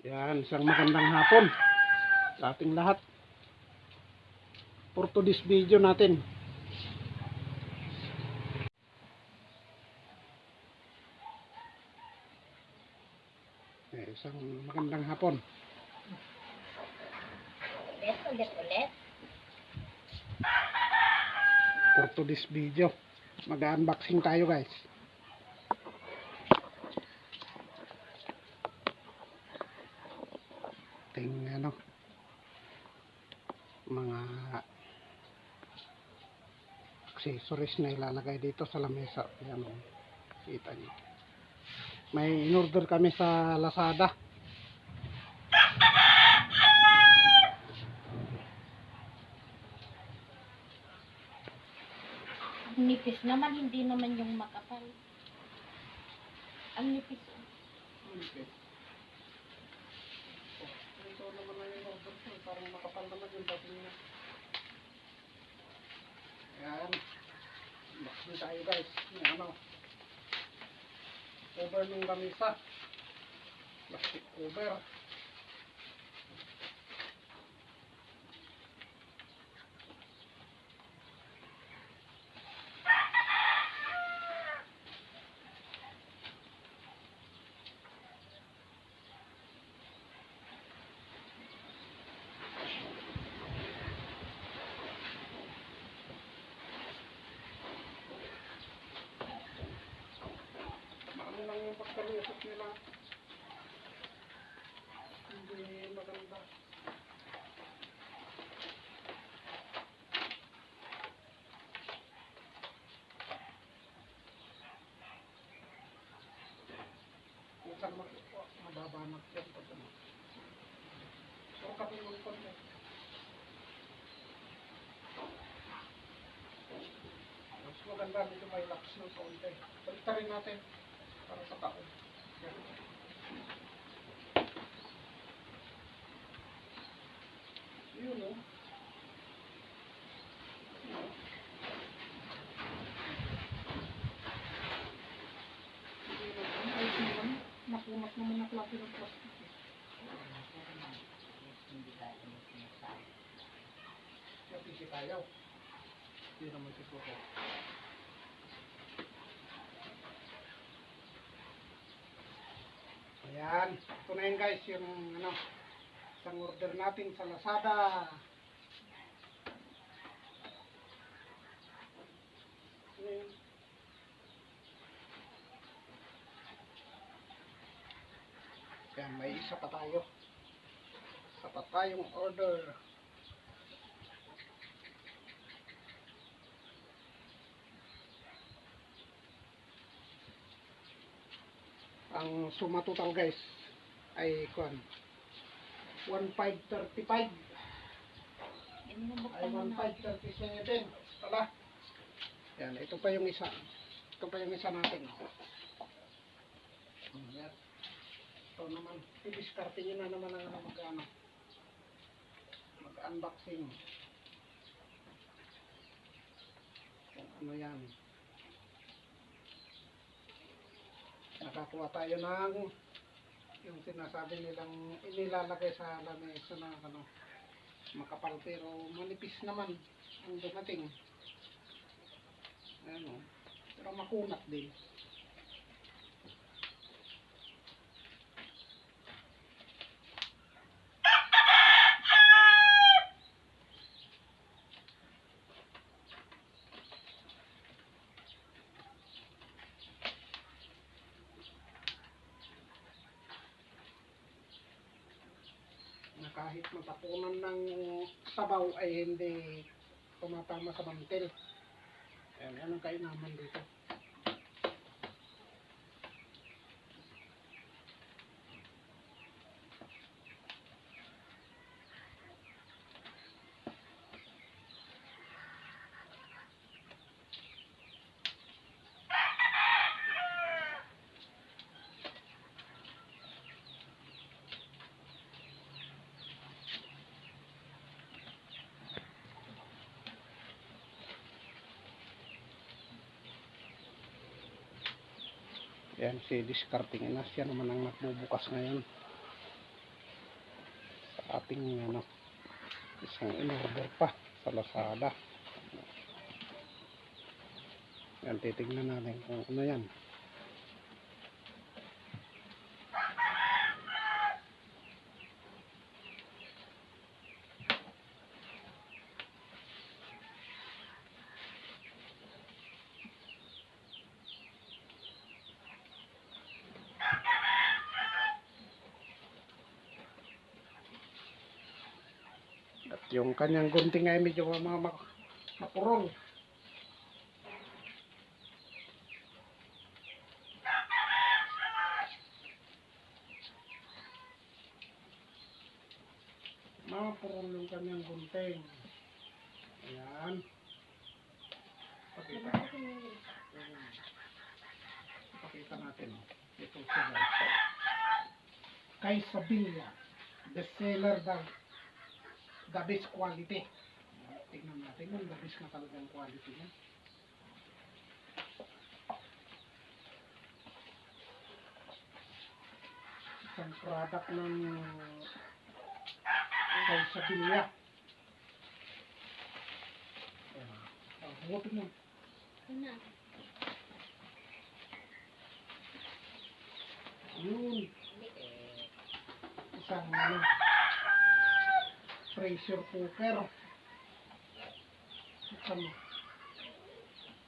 Yan, isang magandang hapon sa ating lahat. For today's video natin, isang magandang hapon. Ulit. For today's video, mag-unboxing tayo guys. Tingnan mga accessories na ilalagay dito sa lamesa. Yan o, kita nyo. May in-order kami sa Lazada. Ang nipis naman, hindi naman yung makapal. Ang nipis. Okay. Ito naman na yung order ko. Parang makapal naman yung dating na. Ayan. Baksin tayo guys. Yung cover ng lamisa. Plastic cover. Ano lang yung pagkalusot nila. Hindi maganda. Minsan mababanag yan pag ano. So kapag yung konti. Mas maganda dito may lax ng konti. Balik rin natin para sa tao. Yun o. Nakunat naman na klase ng plastic. Napisi tayo. Hindi naman siguro. Ayan. Ito na yun guys. Yung isang order natin sa Lazada. Ayan, may isa pa tayo. Isa pa tayong order. Ang suma total guys ay 1,535 ay 1,537 pala. Yan, ito pa yung isa. Ito pa yung isa natin. Yan. Ito naman, i-discarte nyo na naman ang mag-unboxing. Ano yan? Nakakuha tayo ng yung sinasabi nilang inilalagay sa lamesa na makapal pero manipis naman ang dumating. Ayan o, pero makunat din. Na kahit matapunan ng sabaw ay hindi tumatama sa mantel. Ayan, anong kainaman dito. Yan, si discarding na siya naman ang nagbubukas ngayon. ating isang in-order pa sa Lazada. Yan, titignan natin kung ano yan. At yung kanyang gunting ay medyo mapurol. Mapurol yung kanyang gunting. Ayan. Pakita. Pakita natin. Ito siya guys. Quesadilla. Best seller daw. The best quality. Tingnan natin kung the best na talagang quality niya. Isang product ng Quesadilla. Huwapin mo. Yun. Isang pressure cooker.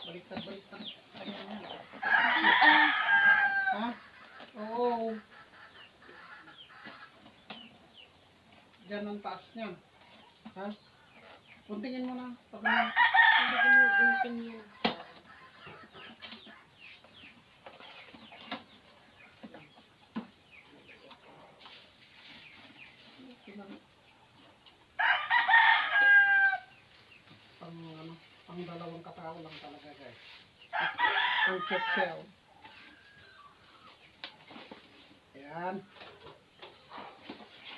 Baliktad. Ha? Oo. Diyan ang taas niyan. Ha? Kuntingin mo na. Gunting yan. Pang dalawang katao lang talaga guys. Ang chef shell. Ayan.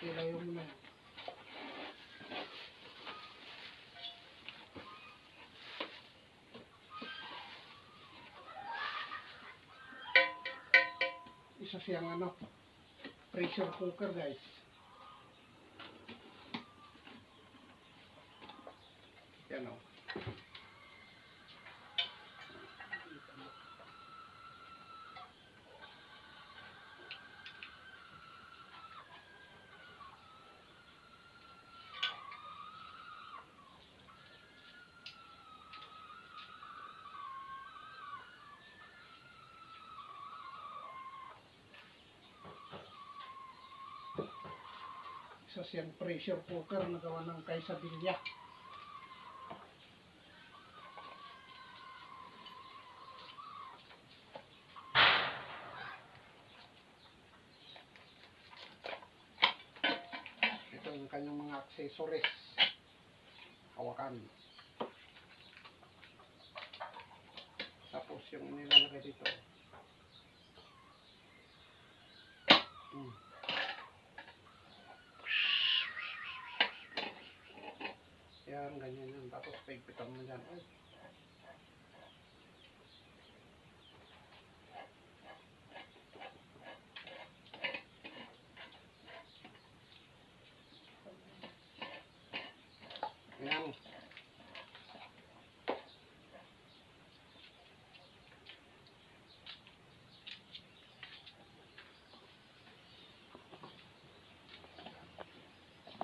Ilayo mo na. Isa siyang pressure cooker guys. Yan o. Isa siyang pressure cooker na gawa ng Quesadilla. Ito yung kanyang mga accessories. Hawakan. Tapos yung nilalagay dito. Yan, ganyan yan. Tapos pigpitan mo dyan. Ay. Yan.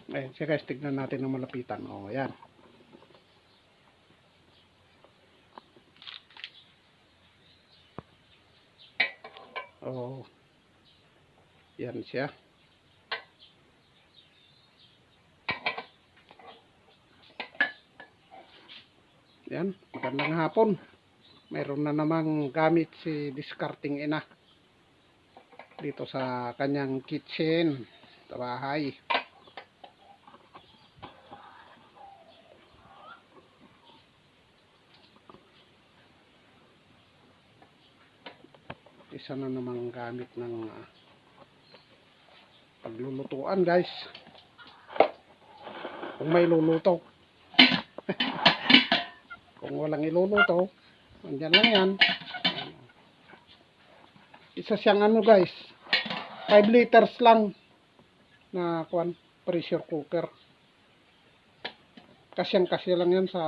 Ayan, siya guys, tignan natin ng malapitan. O, yan. O, yan siya. Yan, magandang hapon. Mayroon na namang gamit si discarding ina dito sa kanyang kitchen sa bahay. Isa na namang gamit ng paglulutuan guys. Kung may luluto. Kung walang iluluto, andyan lang yan. Isa siyang guys, 5 liters lang na pressure cooker. Kasyang-kasya lang yan sa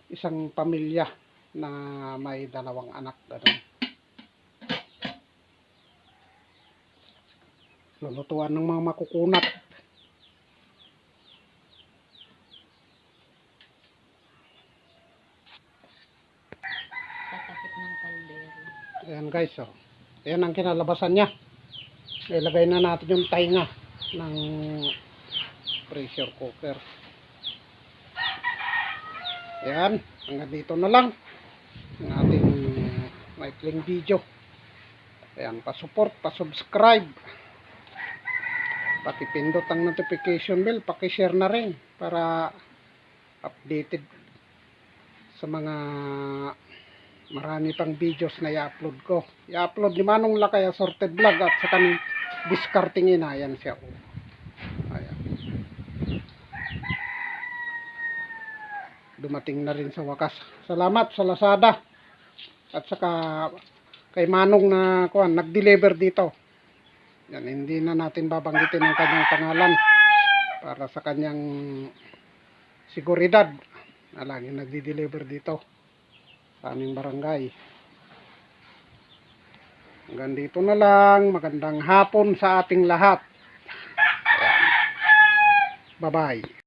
isang pamilya na may 2 anak. Ganun. Lulutuan ng mga makukunat. Tatakip ng kaldero. Ayan guys, oh. Ayan ang kinalabasan niya. Ilagay na natin yung tainga ng pressure cooker. Ayan, hanggang dito na lang ang ating maikling video. Ayan, pa-support, pa-subscribe. Pati-pindot ang notification bell, paki-share na rin para updated sa mga marami pang videos na i-upload ko. I-upload ni Manong Lakay assorted vlog at sa kanang discarding ina. Ayan siya. Ayan. Dumating na rin sa wakas. Salamat sa Lazada at saka kay Manong na nag-deliver dito. Yan, hindi na natin babanggitin ang kanyang pangalan para sa kanyang seguridad na lagi nagdi-deliver dito sa aming barangay. Hanggang dito na lang. Magandang hapon sa ating lahat. Bye-bye.